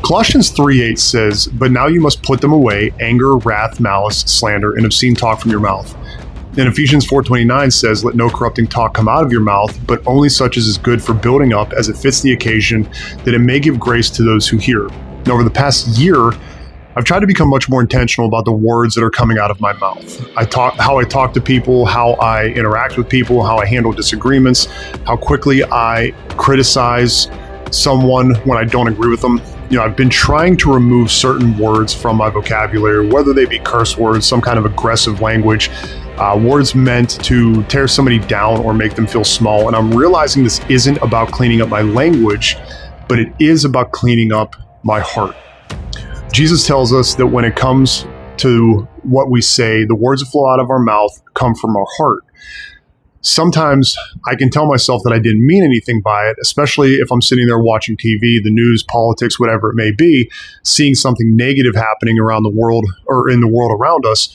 Colossians 3:8 says, "But now you must put them away, anger, wrath, malice, slander, and obscene talk from your mouth." And Ephesians 4:29 says, "Let no corrupting talk come out of your mouth, but only such as is good for building up as it fits the occasion, that it may give grace to those who hear." And over the past year, I've tried to become much more intentional about the words that are coming out of my mouth. How I talk to people, how I interact with people, how I handle disagreements, how quickly I criticize someone when I don't agree with them. I've been trying to remove certain words from my vocabulary, whether they be curse words, some kind of aggressive language, words meant to tear somebody down or make them feel small. And I'm realizing this isn't about cleaning up my language, but it is about cleaning up my heart. Jesus tells us that when it comes to what we say, the words that flow out of our mouth come from our heart. Sometimes I can tell myself that I didn't mean anything by it, especially if I'm sitting there watching TV, the news, politics, whatever it may be, seeing something negative happening around the world or in the world around us.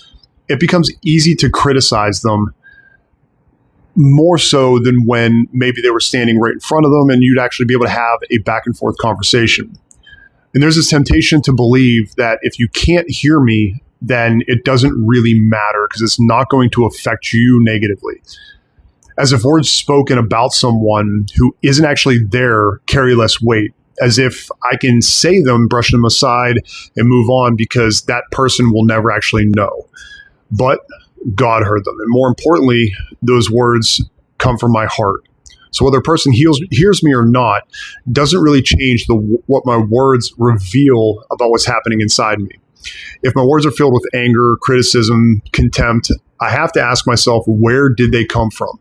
It becomes easy to criticize them more so than when maybe they were standing right in front of them and you'd actually be able to have a back and forth conversation. And there's this temptation to believe that if you can't hear me, then it doesn't really matter because it's not going to affect you negatively. As if words spoken about someone who isn't actually there carry less weight, as if I can say them, brush them aside, and move on because that person will never actually know. But God heard them. And more importantly, those words come from my heart. So whether a person hears me or not doesn't really change what my words reveal about what's happening inside me. If my words are filled with anger, criticism, contempt, I have to ask myself, where did they come from?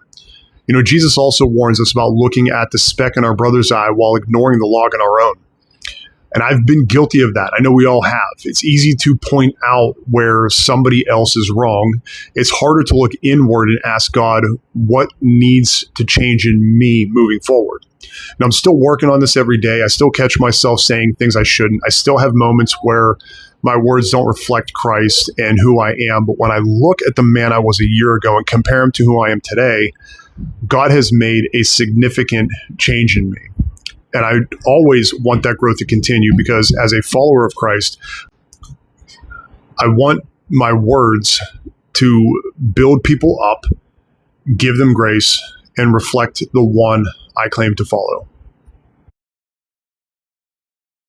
Jesus also warns us about looking at the speck in our brother's eye while ignoring the log in our own. And I've been guilty of that. I know we all have. It's easy to point out where somebody else is wrong. It's harder to look inward and ask God what needs to change in me moving forward. And I'm still working on this every day. I still catch myself saying things I shouldn't. I still have moments where my words don't reflect Christ and who I am. But when I look at the man I was a year ago and compare him to who I am today, God has made a significant change in me. And I always want that growth to continue because as a follower of Christ, I want my words to build people up, give them grace, and reflect the one I claim to follow.